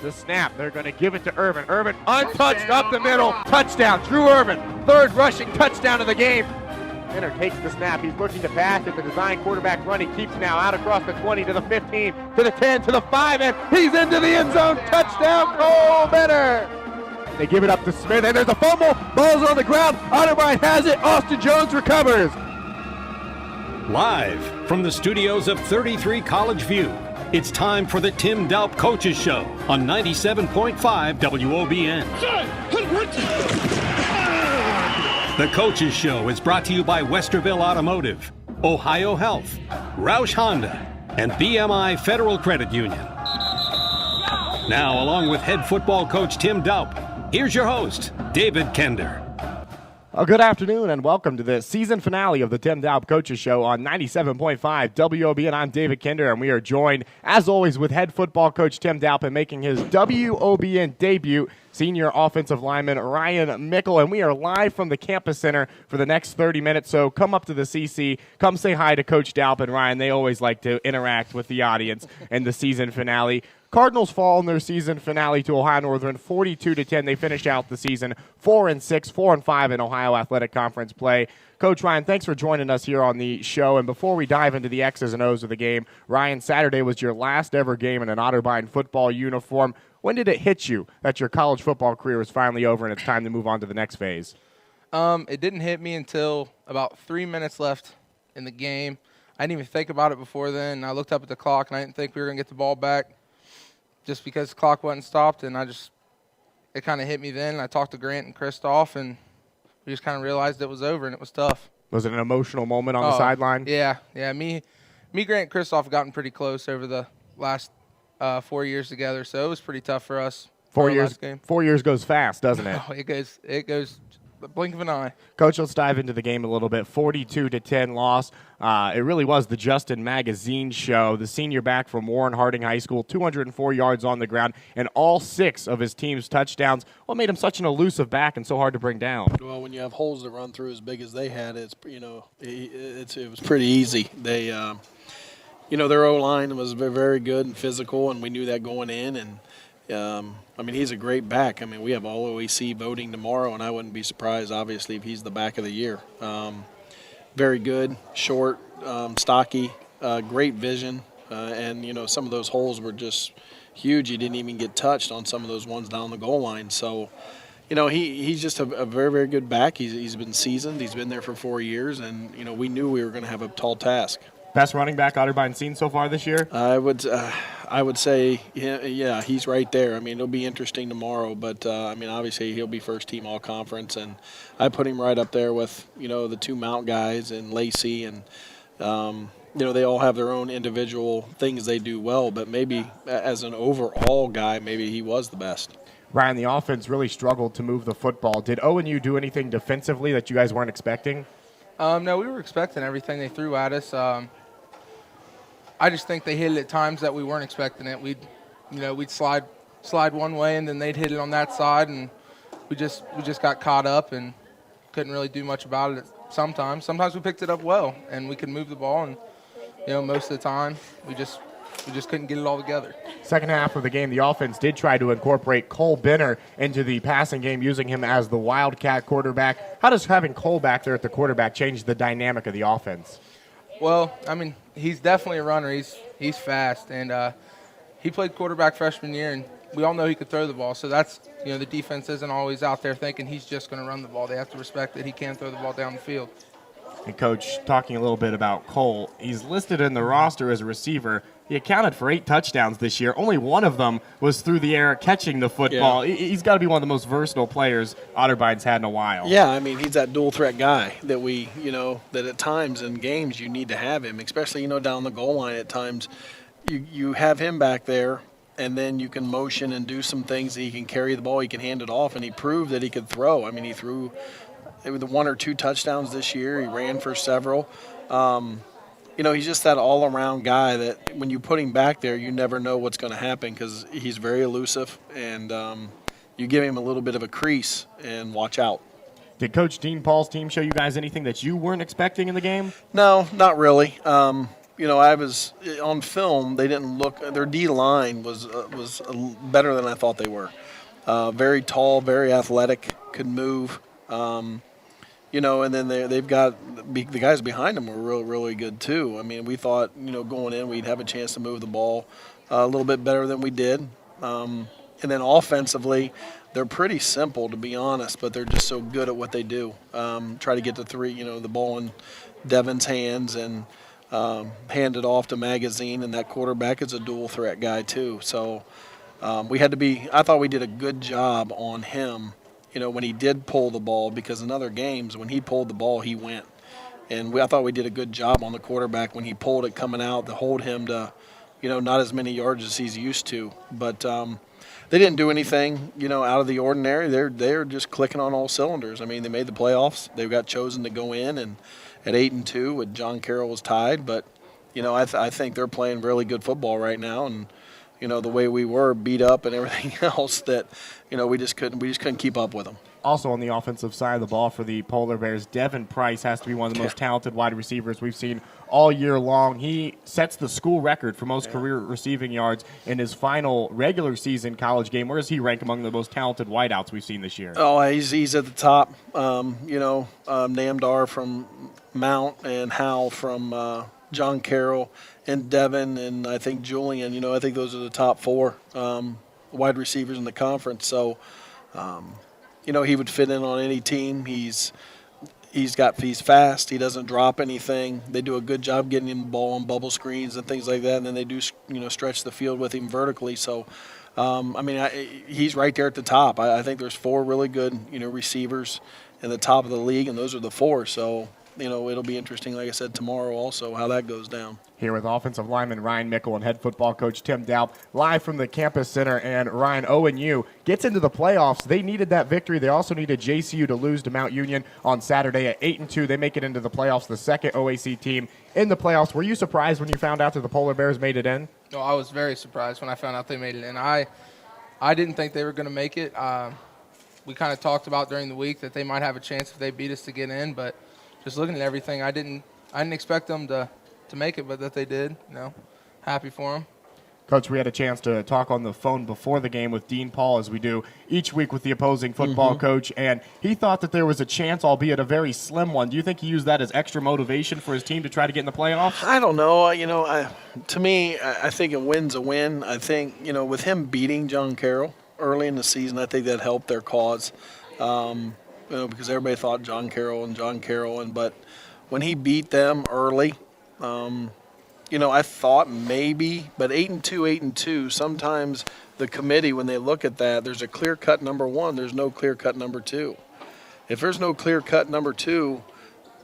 the snap. They're going to give it to Irvin. Irvin untouched up the middle. Touchdown. Drew Irvin. Third rushing touchdown of the game. Center takes the snap. He's looking to pass it. The design quarterback run. He keeps now out across the 20 to the 15 to the 10 to the 5, and he's into the end zone. Touchdown, Cole Benner. They give it up to Smith, and there's a fumble. Ball's on the ground. Otterbein has it. Austin Jones recovers. Live from the studios of 33 College View, it's time for the Tim Doup Coaches Show on 97.5 WOBN. The Coaches Show is brought to you by Westerville Automotive, Ohio Health, Roush Honda, and BMI Federal Credit Union. Now, along with head football coach Tim Doup, here's your host, David Kender. Good afternoon and welcome to the season finale of the Tim Doup Coaches Show on 97.5 WOBN. I'm David Kender, and we are joined, as always, with head football coach Tim Doup and making his WOBN debut, senior offensive lineman Ryan Mickle. And we are live from the campus center for the next 30 minutes, so come up to the CC, come say hi to Coach Doup and Ryan. They always like to interact with the audience in the season finale. Cardinals fall in their season finale to Ohio Northern 42-10. They finish out the season 4-6, 4-5 in Ohio Athletic Conference play. Coach Ryan, thanks for joining us here on the show. And before we dive into the X's and O's of the game, Ryan, Saturday was your last ever game in an Otterbein football uniform. When did it hit you that your college football career was finally over and it's time to move on to the next phase? It didn't hit me until about 3 minutes left in the game. I didn't even think about it before then. I looked up at the clock, and I didn't think we were going to get the ball back, just because the clock wasn't stopped, and it kind of hit me then. I talked to Grant and Christoph, and we just kind of realized it was over, and it was tough. Was it an emotional moment on the sideline? Yeah. Me, Grant, and Christoph have gotten pretty close over the last 4 years together, so it was pretty tough for us. 4 years. 4 years goes fast, doesn't it? Oh, it goes the blink of an eye. Coach, let's dive into the game a little bit. 42-10 loss. It really was the Justin Magazine show. The senior back from Warren Harding High School, 204 yards on the ground, and all 6 of his team's touchdowns. What made him such an elusive back and so hard to bring down? Well, when you have holes that run through as big as they had, it was pretty easy. They, their O-line was very good and physical, and we knew that going in. And he's a great back. We have all OAC voting tomorrow, and I wouldn't be surprised, obviously, if he's the back of the year. Very good, short, stocky, great vision, and some of those holes were just huge. He didn't even get touched on some of those ones down the goal line. So, he's just a very, very good back. He's been seasoned. He's been there for 4 years, and, we knew we were going to have a tall task. Best running back Otterbein seen so far this year? I would say, yeah, he's right there. It'll be interesting tomorrow, but obviously he'll be first team all conference, and I put him right up there with the 2 Mount guys and Lacey, and they all have their own individual things they do well, but maybe as an overall guy, maybe he was the best. Ryan, the offense really struggled to move the football. Did ONU do anything defensively that you guys weren't expecting? No, we were expecting everything they threw at us. I just think they hit it at times that we weren't expecting it. We'd slide one way, and then they'd hit it on that side, and we just got caught up and couldn't really do much about it. Sometimes we picked it up well, and we could move the ball, and most of the time we just couldn't get it all together. Second half of the game, the offense did try to incorporate Cole Benner into the passing game, using him as the Wildcat quarterback. How does having Cole back there at the quarterback change the dynamic of the offense? Well, he's definitely a runner. He's fast, and he played quarterback freshman year, and we all know he could throw the ball. So that's, the defense isn't always out there thinking he's just going to run the ball. They have to respect that he can throw the ball down the field. And, Coach, talking a little bit about Cole, he's listed in the roster as a receiver. He accounted for 8 touchdowns this year. Only one of them was through the air catching the football. Yeah. He's got to be one of the most versatile players Otterbein's had in a while. Yeah, he's that dual-threat guy that that at times in games you need to have him, especially, down the goal line at times. You have him back there, and then you can motion and do some things. He can carry the ball, he can hand it off, and he proved that he could throw. He threw the 1 or 2 touchdowns this year. He ran for several. He's just that all-around guy that when you put him back there, you never know what's going to happen because he's very elusive, and you give him a little bit of a crease and watch out. Did Coach Dean Paul's team show you guys anything that you weren't expecting in the game? No, not really. I was on film. They didn't look. Their D line was better than I thought they were. Very tall, very athletic, could move. And then they've got the guys behind them were really, really good too. I mean, we thought, going in we'd have a chance to move the ball a little bit better than we did. And then offensively, they're pretty simple, to be honest, but they're just so good at what they do. Try to get the ball in Devin's hands and hand it off to Magazine, and that quarterback is a dual threat guy too. So I thought we did a good job on him, when he did pull the ball, because in other games, when he pulled the ball, he went. And I thought we did a good job on the quarterback when he pulled it coming out to hold him to, not as many yards as he's used to. But they didn't do anything, out of the ordinary. They're just clicking on all cylinders. I mean, they made the playoffs. They got chosen to go in, and at 8-2, with John Carroll was tied. But, I think they're playing really good football right now. And, the way we were beat up and everything else, that, we just couldn't keep up with them. Also on the offensive side of the ball for the Polar Bears, Devin Price has to be one of the most talented wide receivers we've seen all year long. He sets the school record for most career receiving yards in his final regular season college game. Where does he rank among the most talented wideouts we've seen this year? Oh, he's at the top. Namdar from Mount and Hal from John Carroll and Devin and I think Julian. I think those are the top four wide receivers in the conference. So, he would fit in on any team. He's fast. He doesn't drop anything. They do a good job getting him the ball on bubble screens and things like that. And then they do, stretch the field with him vertically. So, he's right there at the top. I think there's four really good, receivers in the top of the league, and those are the four. So, it'll be interesting, like I said, tomorrow also, how that goes down. Here with offensive lineman Ryan Mickle and head football coach Tim Doup, live from the campus center. And Ryan, ONU gets into the playoffs. They needed that victory. They also needed JCU to lose to Mount Union on Saturday at 8-2. They make it into the playoffs, the second OAC team in the playoffs. Were you surprised when you found out that the Polar Bears made it in? No, I was very surprised when I found out they made it in. I didn't think they were going to make it. We kind of talked about during the week that they might have a chance if they beat us to get in, but just looking at everything, I didn't expect them to make it, but that they did. Happy for them. Coach, we had a chance to talk on the phone before the game with Dean Paul, as we do each week with the opposing football coach, and he thought that there was a chance, albeit a very slim one. Do you think he used that as extra motivation for his team to try to get in the playoffs? I don't know. To me, I think a win's a win. I think, with him beating John Carroll early in the season, I think that helped their cause. Because everybody thought John Carroll, but when he beat them early, I thought maybe, but 8-2, sometimes the committee, when they look at that, there's a clear-cut number one, there's no clear-cut number two. If there's no clear-cut number two,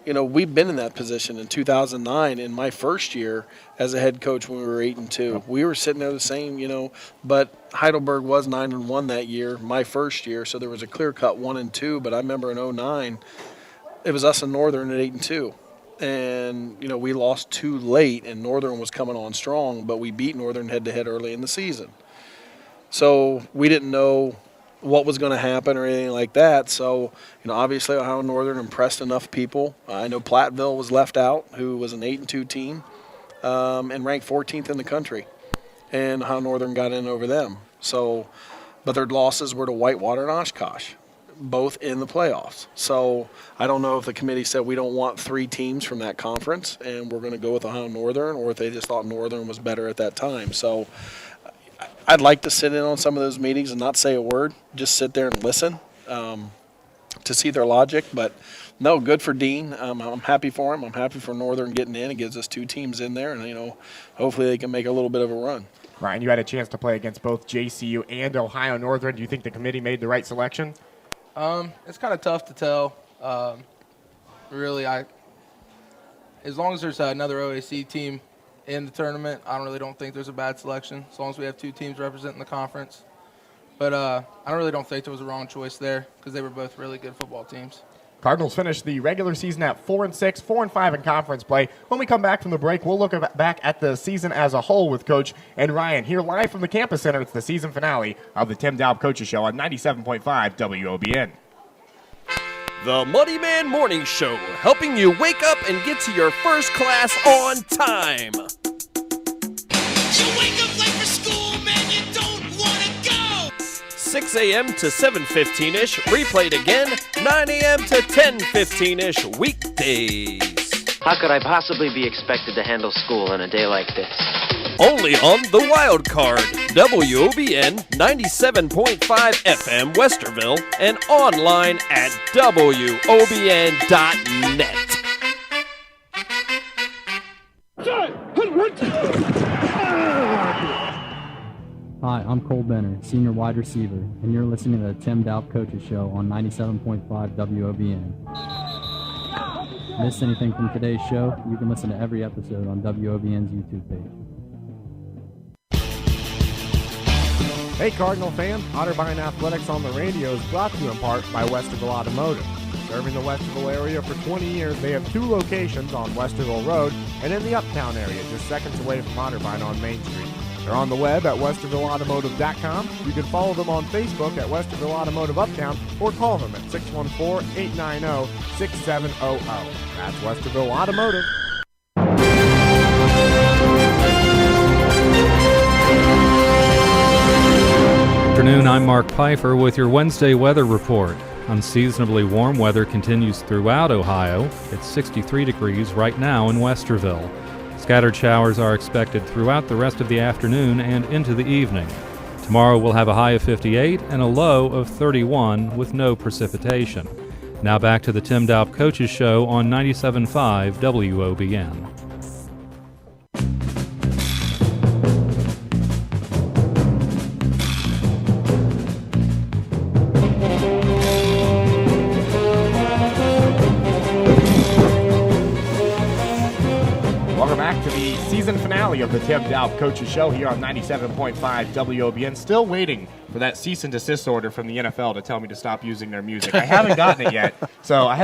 we've been in that position in 2009 in my first year as a head coach when we were 8-2. We were sitting there the same, but Heidelberg was 9-1 that year, my first year, so there was a clear-cut 1-2. But I remember in 2009, it was us and Northern at 8-2. And, we lost too late, and Northern was coming on strong, but we beat Northern head-to-head early in the season. So we didn't know what was going to happen or anything like that. So, obviously Ohio Northern impressed enough people. I know Platteville was left out, who was an 8-2 team, and ranked 14th in the country. And Ohio Northern got in over them. So, but their losses were to Whitewater and Oshkosh, both in the playoffs. So I don't know if the committee said we don't want three teams from that conference and we're going to go with Ohio Northern, or if they just thought Northern was better at that time. So I'd like to sit in on some of those meetings and not say a word, just sit there and listen to see their logic. But no, good for Dean. I'm happy for him. I'm happy for Northern getting in. It gives us two teams in there, and hopefully they can make a little bit of a run. Ryan, you had a chance to play against both JCU and Ohio Northern. Do you think the committee made the right selection? It's kind of tough to tell. Really, as long as there's another OAC team in the tournament, I don't think there's a bad selection, as long as we have two teams representing the conference. But I don't think there was a wrong choice there, because they were both really good football teams. Cardinals finished the regular season at 4-6, 4-5 in conference play. When we come back from the break, we'll look back at the season as a whole with Coach and Ryan here live from the campus center. It's the season finale of the Tim Doup Coaches Show on 97.5 WOBN. The Money Man Morning Show, helping you wake up and get to your first class on time. You wake up late for school, man, you don't want to go. 6 a.m. to 7:15-ish, replayed again, 9 a.m. to 10:15-ish weekdays. How could I possibly be expected to handle school on a day like this? Only on the Wild Card, WOBN 97.5 FM Westerville, and online at WOBN.net. Hi, I'm Cole Benner, senior wide receiver, and you're listening to the Tim Doup Coaches Show on 97.5 WOBN. Miss anything from today's show? You can listen to every episode on WOBN's YouTube page. Hey Cardinal fan, Otterbein Athletics on the Radio is brought to you in part by Westerville Automotive. Serving the Westerville area for 20 years, they have 2 locations on Westerville Road and in the Uptown area, just seconds away from Otterbein on Main Street. They're on the web at westervilleautomotive.com. You can follow them on Facebook at Westerville Automotive Uptown or call them at 614-890-6700. That's Westerville Automotive. Afternoon, I'm Mark Pfeiffer with your Wednesday weather report. Unseasonably warm weather continues throughout Ohio. It's 63 degrees right now in Westerville. Scattered showers are expected throughout the rest of the afternoon and into the evening. Tomorrow we'll have a high of 58 and a low of 31 with no precipitation. Now back to the Tim Doup Coaches Show on 97.5 WOBN. Season finale of the Tim Doup Coaches Show here on 97.5 WOBN. Still waiting for that cease and desist order from the NFL to tell me to stop using their music. I haven't gotten it yet, so I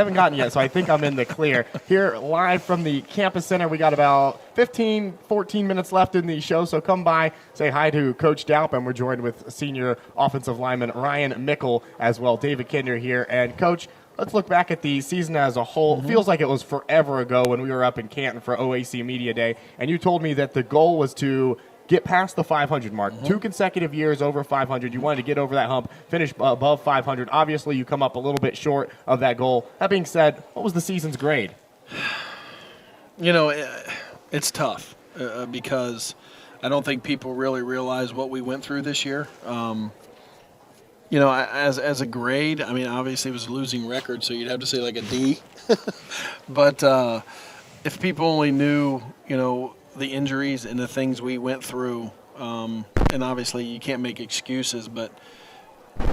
think I'm in the clear. Here live from the campus center, we got about 14 minutes left in the show, so come by, say hi to Coach Doup, and we're joined with senior offensive lineman Ryan Mickle as well. David Kinder here, and Coach, let's look back at the season as a whole. Feels like it was forever ago when we were up in Canton for OAC Media Day, and you told me that the goal was to get past the 500 mark. 2 consecutive years over 500. You wanted to get over that hump, finish above 500. Obviously, you come up a little bit short of that goal. That being said, what was the season's grade? You know, it's tough because I don't think people really realize what we went through this year. You know, as a grade, I mean, obviously it was a losing record, so you'd have to say like a D. But if people only knew, you know, the injuries and the things we went through, and obviously you can't make excuses, but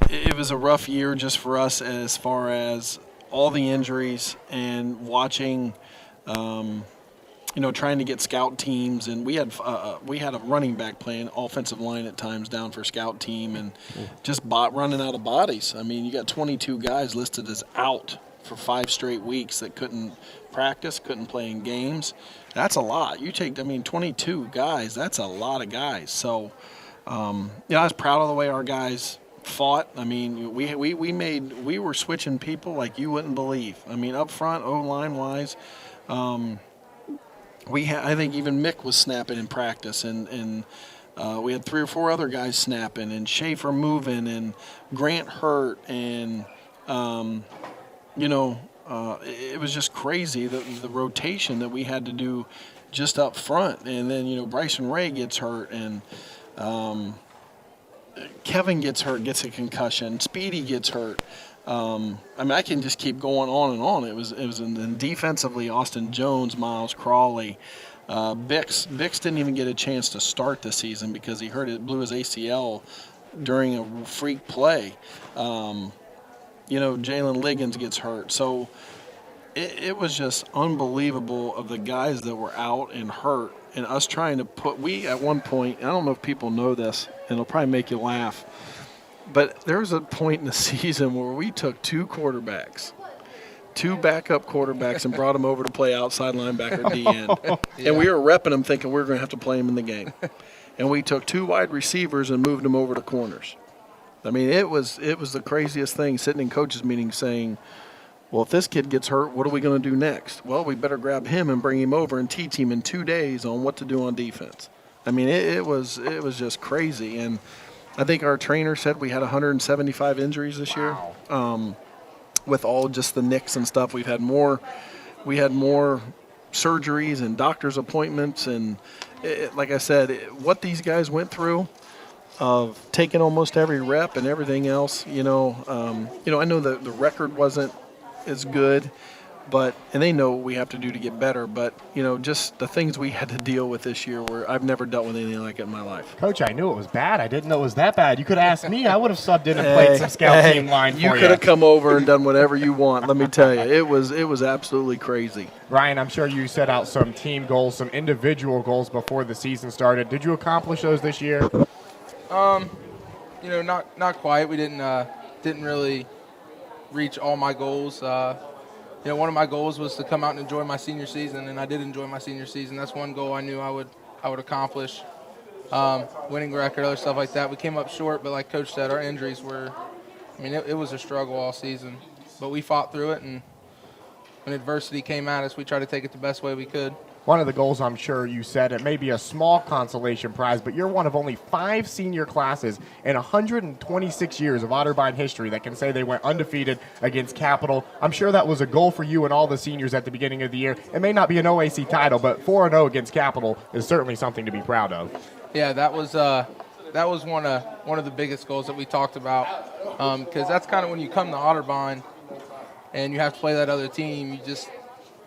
it was a rough year just for us as far as all the injuries and watching, you know, trying to get scout teams, and we had a running back playing offensive line at times down for scout team, and just running out of bodies. I mean, you got 22 guys listed as out for 5 straight weeks that couldn't practice, couldn't play in games. That's a lot. 22 guys. That's a lot of guys. So, you know, I was proud of the way our guys fought. I mean, we were switching people like you wouldn't believe. I mean, up front, O-line wise. I think even Mick was snapping in practice, and we had 3 or 4 other guys snapping, and Schaefer moving, and Grant hurt, and you know, it was just crazy the rotation that we had to do just up front, and then you know Bryson Ray gets hurt, and Kevin gets hurt, gets a concussion, Speedy gets hurt. I mean, I can just keep going on and on. It was and defensively, Austin Jones, Miles Crawley, Bix didn't even get a chance to start the season because he blew his ACL during a freak play. You know, Jalen Liggins gets hurt. So it was just unbelievable of the guys that were out and hurt, and us trying to at one point, I don't know if people know this, and it'll probably make you laugh, but there was a point in the season where we took 2 backup quarterbacks, and brought them over to play outside linebacker D-end. Yeah. And we were repping them thinking we were going to have to play them in the game. And we took 2 wide receivers and moved them over to corners. I mean, it was the craziest thing, sitting in coaches' meetings saying, well, if this kid gets hurt, what are we going to do next? Well, we better grab him and bring him over and teach him in 2 days on what to do on defense. I mean, it was just crazy. And I think our trainer said we had 175 injuries this year. With all just the nicks and stuff, we had more surgeries and doctor's appointments. And like I said, what these guys went through of taking almost every rep and everything else, I know that the record wasn't as good, and they know what we have to do to get better. But, just the things we had to deal with this year where I've never dealt with anything like it in my life. Coach, I knew it was bad. I didn't know it was that bad. You could have asked me. I would have subbed in and played some scout team line for you. You could have come over and done whatever you want. Let me tell you, it was absolutely crazy. Ryan, I'm sure you set out some team goals, some individual goals before the season started. Did you accomplish those this year? Not quite. We didn't really reach all my goals. One of my goals was to come out and enjoy my senior season, and I did enjoy my senior season. That's one goal I knew I would accomplish. Winning record, other stuff like that. We came up short, but like Coach said, our injuries were. It was a struggle all season, but we fought through it, and when adversity came at us, we tried to take it the best way we could. One of the goals, I'm sure you said, it may be a small consolation prize, but you're one of only 5 senior classes in 126 years of Otterbein history that can say they went undefeated against Capital. I'm sure that was a goal for you and all the seniors at the beginning of the year. It may not be an OAC title, but 4-0 against Capital is certainly something to be proud of. Yeah, that was one of the biggest goals that we talked about, because that's kind of when you come to Otterbein and you have to play that other team.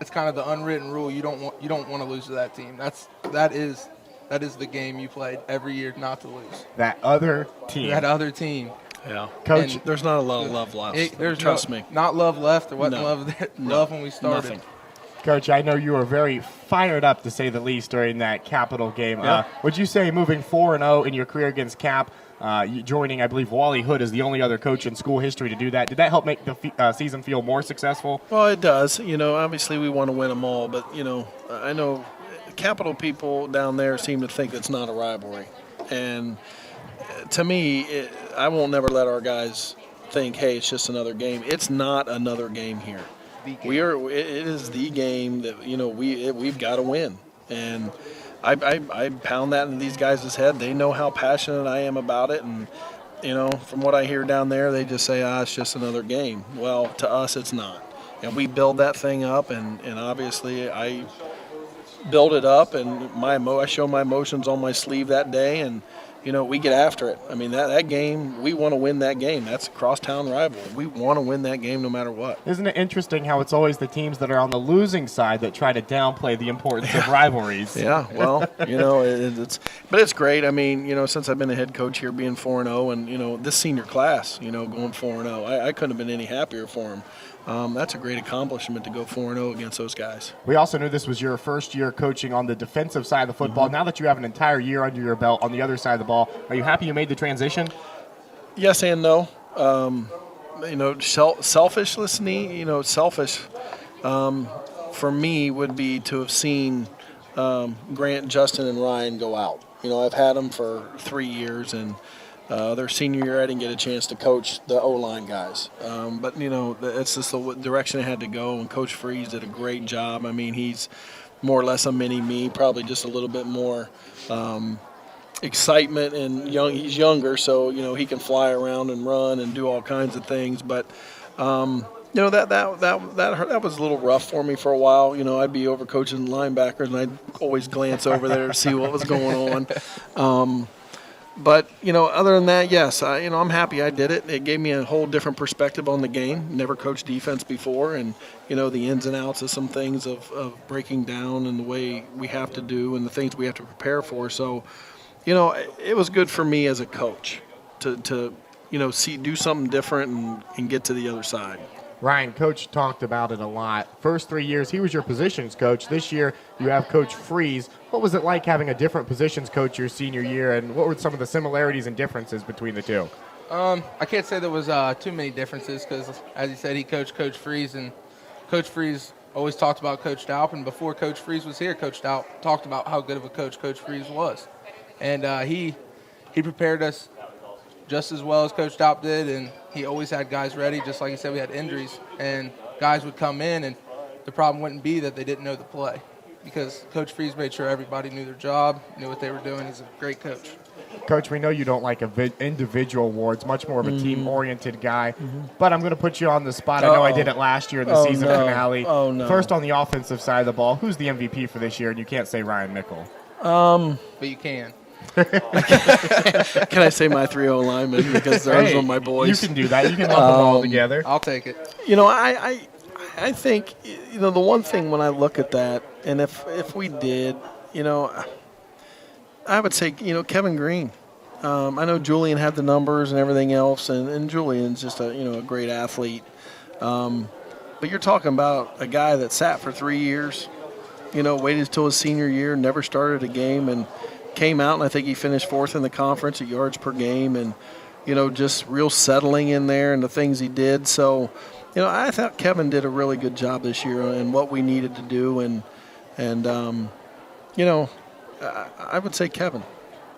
It's kind of the unwritten rule. You don't want to lose to that team. That is the game you played every year not to lose. That other team. Yeah, Coach. And there's not a lot of love left. Trust me. Not love left. There wasn't No. love when we started. Nothing. Coach, I know you were very fired up, to say the least, during that Capital game. Yeah. Would you say moving 4-0 in your career against Cap, joining, I believe, Wally Hood as the only other coach in school history to do that, did that help make the season feel more successful? Well, it does. Obviously we want to win them all, but, I know Capital people down there seem to think it's not a rivalry. And to me, I won't never let our guys think, hey, it's just another game. It's not another game here. It is the game that, we've got to win. And I pound that into these guys' head. They know how passionate I am about it. And, from what I hear down there, they just say, it's just another game. Well, to us, it's not. And we build that thing up, and obviously I build it up, and I show my emotions on my sleeve that day, and, we get after it. That game, we want to win that game. That's a crosstown rival. We want to win that game no matter what. Isn't it interesting how it's always the teams that are on the losing side that try to downplay the importance of rivalries? Yeah, well, it's great. Since I've been a head coach here, being 4-0, and, this senior class, going 4-0, I couldn't have been any happier for them. That's a great accomplishment to go 4-0 against those guys. We also knew this was your first year coaching on the defensive side of the football. Mm-hmm. Now that you have an entire year under your belt on the other side of the ball, are you happy you made the transition? Yes and no. Selfish for me would be to have seen Grant, Justin, and Ryan go out. I've had them for 3 years, and their senior year I didn't get a chance to coach the O-line guys. But, it's just the direction I had to go, and Coach Freeze did a great job. He's more or less a mini-me, probably just a little bit more excitement, and he's younger, so, he can fly around and run and do all kinds of things. But, that was a little rough for me for a while. I'd be over coaching linebackers, and I'd always glance over there to see what was going on. But, other than that, yes, I'm happy I did it. It gave me a whole different perspective on the game. Never coached defense before, and, the ins and outs of some things of breaking down and the way we have to do and the things we have to prepare for. So, it was good for me as a coach to do something different and get to the other side. Ryan, Coach talked about it a lot. First 3 years, he was your positions coach. This year, you have Coach Freeze. What was it like having a different positions coach your senior year, and what were some of the similarities and differences between the two? I can't say there was too many differences because, as he said, he coached Coach Freeze, and Coach Freeze always talked about Coach Doup, and before Coach Freeze was here, Coach Doup talked about how good of a coach Coach Freeze was. And he prepared us just as well as Coach Doup did, and he always had guys ready. Just like he said, we had injuries, and guys would come in, and the problem wouldn't be that they didn't know the play, because Coach Freeze made sure everybody knew their job, knew what they were doing. He's a great coach. Coach, we know you don't like individual awards, much more of a team-oriented guy, but I'm going to put you on the spot. I know I did it last year in the season finale. Oh, no. First on the offensive side of the ball, who's the MVP for this year? And you can't say Ryan Mickle. But you can. Can I say my 3-0 linemen, because those are my boys? You can do that. You can lump them all together. I'll take it. You know, I think, you know, the one thing when I look at that, and if we did, you know, I would say, you know, Kevin Green. I know Julian had the numbers and everything else, and Julian's just a great athlete. But you're talking about a guy that sat for 3 years, you know, waited until his senior year, never started a game, and came out, and I think he finished 4th in the conference at yards per game, and, you know, just real settling in there and the things he did. So, you know, I thought Kevin did a really good job this year and what we needed to do, and you know, I would say Kevin.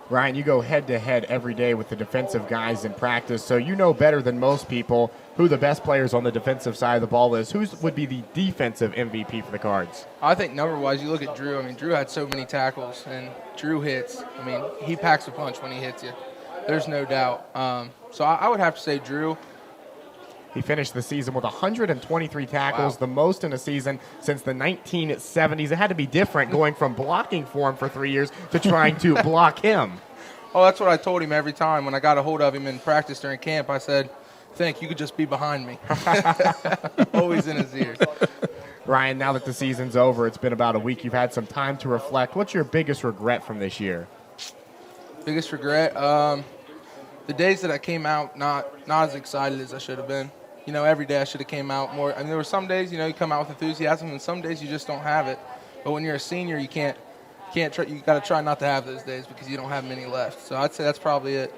Ryan, you go head-to-head every day with the defensive guys in practice, so you know better than most people who the best players on the defensive side of the ball is. Who would be the defensive MVP for the Cards? I think number-wise, you look at Drew. I mean, Drew had so many tackles, and Drew hits. I mean, he packs a punch when he hits you. There's no doubt. So I would have to say Drew. He finished the season with 123 tackles, the most in a season since the 1970s. It had to be different going from blocking for him for 3 years to trying to block him. Oh, that's what I told him every time when I got a hold of him in practice during camp. I said, "Think you could just be behind me." Always in his ears. Ryan, now that the season's over, it's been about a week. You've had some time to reflect. What's your biggest regret from this year? Biggest regret? The days that I came out not as excited as I should have been. You know, every day I should have came out more. I mean, there were some days, you know, you come out with enthusiasm, and some days you just don't have it. But when you're a senior, you can't try. You got to try not to have those days because you don't have many left. So I'd say that's probably it.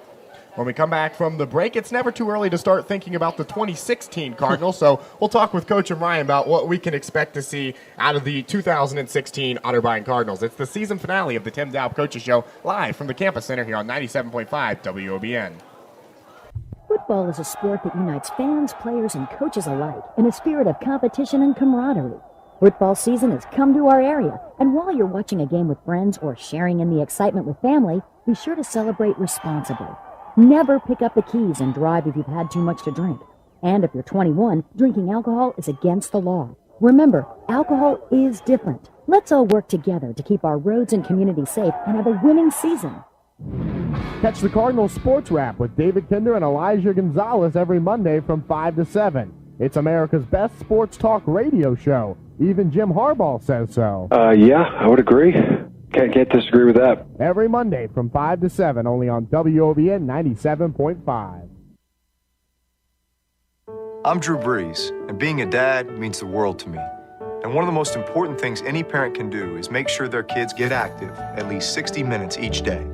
When we come back from the break, it's never too early to start thinking about the 2016 Cardinals. So we'll talk with Coach and Ryan about what we can expect to see out of the 2016 Otterbein Cardinals. It's the season finale of the Tim Doup Coaches Show, live from the Campus Center here on 97.5 WOBN. Football is a sport that unites fans, players, and coaches alike in a spirit of competition and camaraderie. Football season has come to our area, and while you're watching a game with friends or sharing in the excitement with family, be sure to celebrate responsibly. Never pick up the keys and drive if you've had too much to drink. And if you're 21, drinking alcohol is against the law. Remember, alcohol is different. Let's all work together to keep our roads and community safe and have a winning season. Catch the Cardinals Sports Wrap with David Kinder and Elijah Gonzalez every Monday from 5 to 7. It's America's best sports talk radio show. Even Jim Harbaugh says so. Yeah, I would agree. Can't disagree with that. Every Monday from 5 to 7, only on WOBN 97.5. I'm Drew Brees, and being a dad means the world to me. And one of the most important things any parent can do is make sure their kids get active at least 60 minutes each day.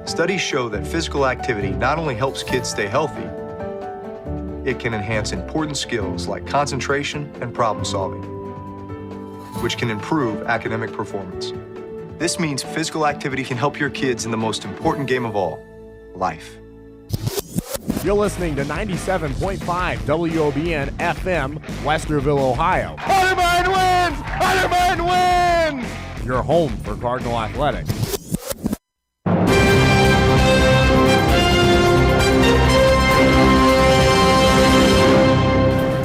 Studies show that physical activity not only helps kids stay healthy, it can enhance important skills like concentration and problem solving, which can improve academic performance. This means physical activity can help your kids in the most important game of all, life. You're listening to 97.5 WOBN FM, Westerville, Ohio. Otterbein wins! Otterbein wins! Your home for Cardinal Athletics.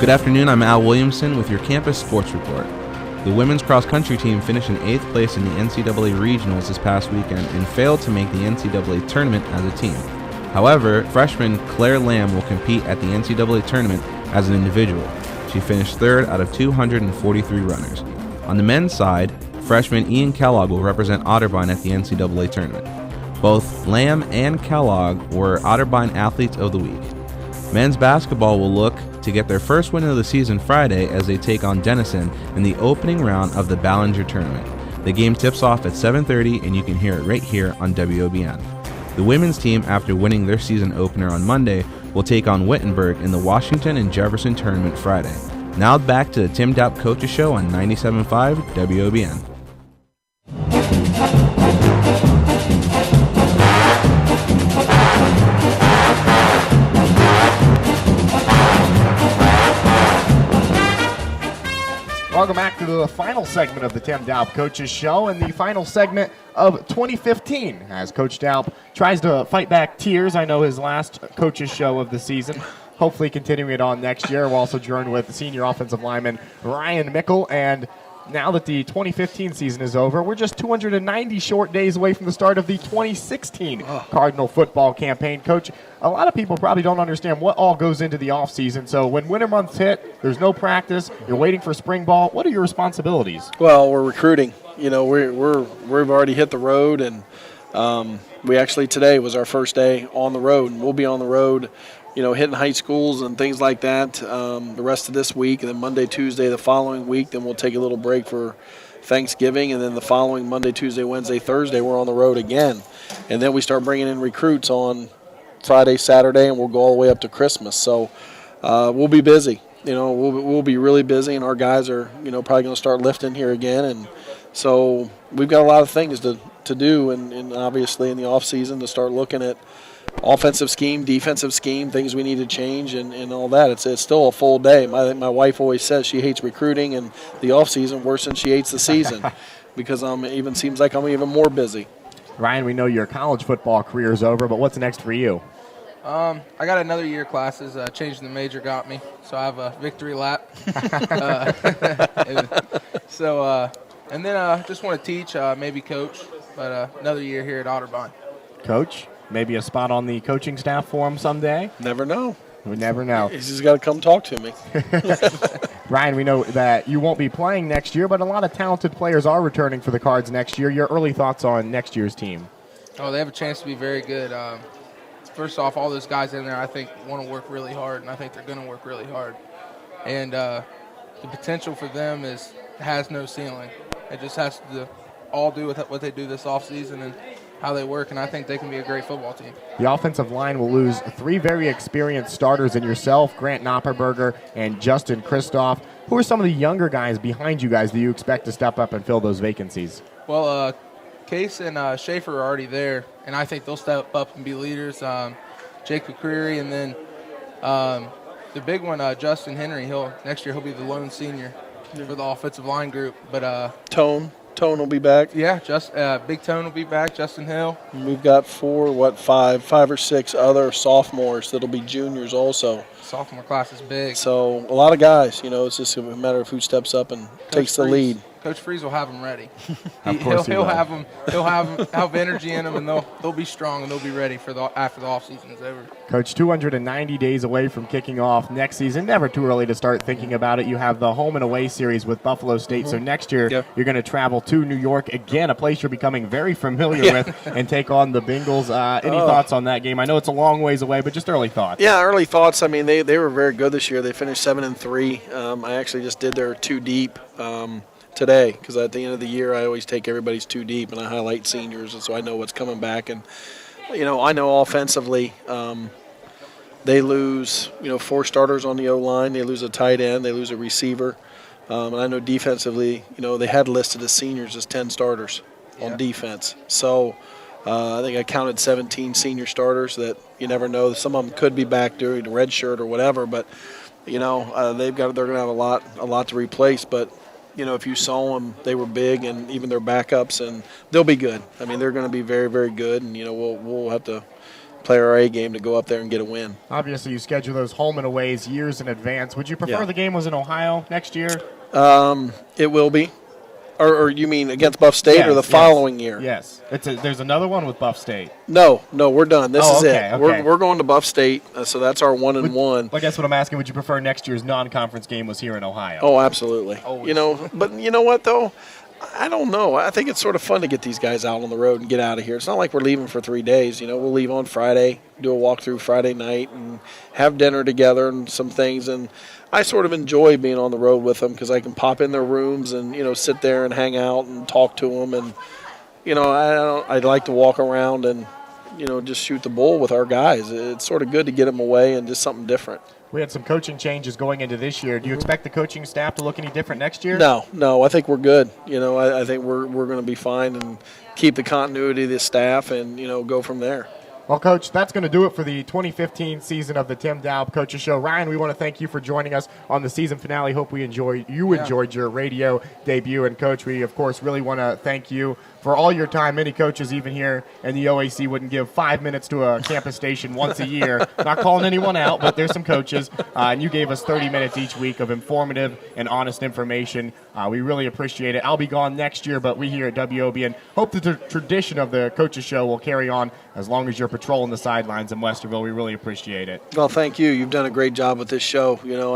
Good afternoon, I'm Al Williamson with your Campus Sports Report. The women's cross-country team finished in 8th place in the NCAA Regionals this past weekend and failed to make the NCAA tournament as a team. However, freshman Claire Lamb will compete at the NCAA tournament as an individual. She finished 3rd out of 243 runners. On the men's side, freshman Ian Kellogg will represent Otterbein at the NCAA tournament. Both Lamb and Kellogg were Otterbein Athletes of the Week. Men's basketball will look to get their first win of the season Friday as they take on Denison in the opening round of the Ballinger Tournament. The game tips off at 7:30 and you can hear it right here on WOBN. The women's team, after winning their season opener on Monday, will take on Wittenberg in the Washington and Jefferson Tournament Friday. Now back to the Tim Doup Coaches Show on 97.5 WOBN. welcome back to the final segment of the Tim Doup Coaches Show and the final segment of 2015 as Coach Doup tries to fight back tears. I know his last Coaches Show of the season. Hopefully continuing it on next year. We're also joined with senior offensive lineman Ryan Mickle. And now that the 2015 season is over, we're just 290 short days away from the start of the 2016 Cardinal football campaign. Coach, a lot of people probably don't understand what all goes into the offseason. So when winter months hit, there's no practice, you're waiting for spring ball. What are your responsibilities? Well, we're recruiting. You know, we've already hit the road, and we actually today was our first day on the road, and we'll be on the road, you know, hitting high schools and things like that the rest of this week, and then Monday, Tuesday the following week. Then we'll take a little break for Thanksgiving, and then the following Monday, Tuesday, Wednesday, Thursday, we're on the road again. And then we start bringing in recruits on Friday, Saturday, and we'll go all the way up to Christmas. So we'll be busy. You know, we'll be really busy, and our guys are, you know, probably going to start lifting here again. And so we've got a lot of things to do, and obviously in the off season to start looking at offensive scheme, defensive scheme, things we need to change, and all that. It's still a full day. My wife always says she hates recruiting and the off season worse than she hates the season because even seems like I'm even more busy. Ryan, we know your college football career is over, but what's next for you? I got another year of classes. Changing the major got me, so I have a victory lap. And then just want to teach, maybe coach, but another year here at Otterbein. Coach, maybe a spot on the coaching staff for him someday? Never know. We never know. He's just got to come talk to me. Ryan, we know that you won't be playing next year, but a lot of talented players are returning for the Cards next year. Your early thoughts on next year's team? Oh, they have a chance to be very good. First off, all those guys in there, I think, want to work really hard, and I think they're going to work really hard. And the potential for them has no ceiling. It just has to all do with what they do this offseason and how they work, and I think they can be a great football team. The offensive line will lose 3 very experienced starters in yourself, Grant Knopperberger and Justin Kristoff. Who are some of the younger guys behind you guys that you expect to step up and fill those vacancies? Well, Case and Schaefer are already there, and I think they'll step up and be leaders. Jake McCreary, and then the big one, Justin Henry. Next year he'll be the lone senior for the offensive line group. But Tone will be back. Yeah, Big Tone will be back. Justin Hill. We've got 5 or 6 other sophomores that'll be juniors also. Sophomore class is big. So a lot of guys. You know, it's just a matter of who steps up and takes the lead. Coach Freeze will have them ready. Of course he'll have them. He'll have energy in them, and they'll be strong and they'll be ready for after the off season is over. Coach, 290 days away from kicking off next season. Never too early to start thinking about it. You have the home and away series with Buffalo State. So next year you're going to travel to New York again, a place you're becoming very familiar with, and take on the Bengals. Any thoughts on that game? I know it's a long ways away, but just early thoughts. Yeah, early thoughts. I mean, they were very good this year. They finished 7-3. I actually just did their 2 deep today, because at the end of the year I always take everybody's 2 deep and I highlight seniors, and so I know what's coming back. And you know, I know offensively they lose 4 starters on the O-line, they lose a tight end, they lose a receiver, and I know defensively, they had listed as seniors as 10 starters on defense. So I think I counted 17 senior starters that you never know. Some of them could be back during the red shirt or whatever, but they're going to have a lot to replace. But if you saw them, they were big, and even their backups, and they'll be good. I mean, they're going to be very, very good, and we'll have to play our A game to go up there and get a win. Obviously, you schedule those home and aways years in advance. Would you prefer the game was in Ohio next year? It will be. Or you mean against Buff State or the following year? Yes. There's another one with Buff State. No, we're done. This is it. Okay. We're going to Buff State, so that's our 1-1. Well, I guess what I'm asking, would you prefer next year's non-conference game was here in Ohio? Oh, absolutely. Always. But you know what, though? I don't know. I think it's sort of fun to get these guys out on the road and get out of here. It's not like we're leaving for 3 days. We'll leave on Friday, do a walkthrough Friday night, and have dinner together and some things. And I sort of enjoy being on the road with them because I can pop in their rooms and, sit there and hang out and talk to them. And, I'd like to walk around and, just shoot the bull with our guys. It's sort of good to get them away and just something different. We had some coaching changes going into this year. Do you expect the coaching staff to look any different next year? No. I think we're good. I think we're going to be fine and keep the continuity of the staff and, go from there. Well, Coach, that's going to do it for the 2015 season of the Tim Doup Coaches Show. Ryan, we want to thank you for joining us on the season finale. Hope you enjoyed your radio debut. And, Coach, we, of course, really want to thank you for all your time. Many coaches, even here in the OAC, wouldn't give 5 minutes to a campus station once a year. Not calling anyone out, but there's some coaches. And you gave us 30 minutes each week of informative and honest information. We really appreciate it. I'll be gone next year, but we here at WOBN hope that the tradition of the Coaches Show will carry on as long as you're patrolling the sidelines in Westerville. We really appreciate it. Well, thank you. You've done a great job with this show. You know,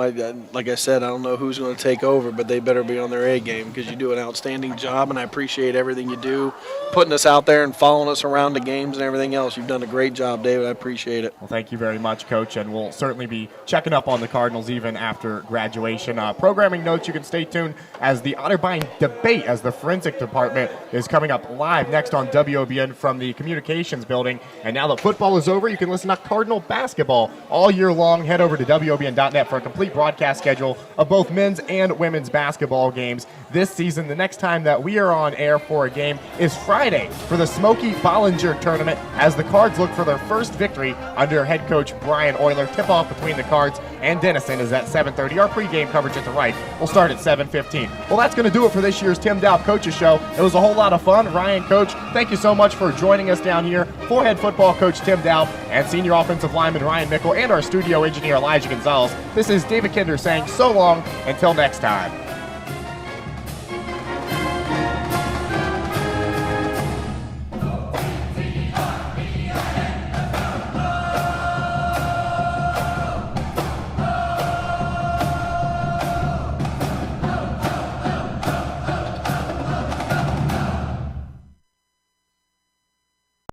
like I said, I don't know who's going to take over, but they better be on their A game because you do an outstanding job, and I appreciate everything you do, putting us out there and following us around the games and everything else. You've done a great job, David. I appreciate it. Well, thank you very much, Coach, and we'll certainly be checking up on the Cardinals even after graduation. Programming notes, you can stay tuned as the Otterbein debate as the forensic department is coming up live next on WOBN from the communications building. And now that football is over, you can listen to Cardinal basketball all year long. Head over to WOBN.net for a complete broadcast schedule of both men's and women's basketball games this season. The next time that we are on air for a game is Friday for the Smokey Bollinger Tournament as the Cards look for their first victory under head coach Brian Euler. Tip-off between the Cards and Denison is at 7:30. Our pregame coverage at the right will start at 7:15. Well, that's going to do it for this year's Tim Doup Coaches Show. It was a whole lot of fun. Ryan, Coach, thank you so much for joining us down here. For head football coach Tim Doup and senior offensive lineman Ryan Mickle and our studio engineer Elijah Gonzalez, this is David Kinder saying so long until next time.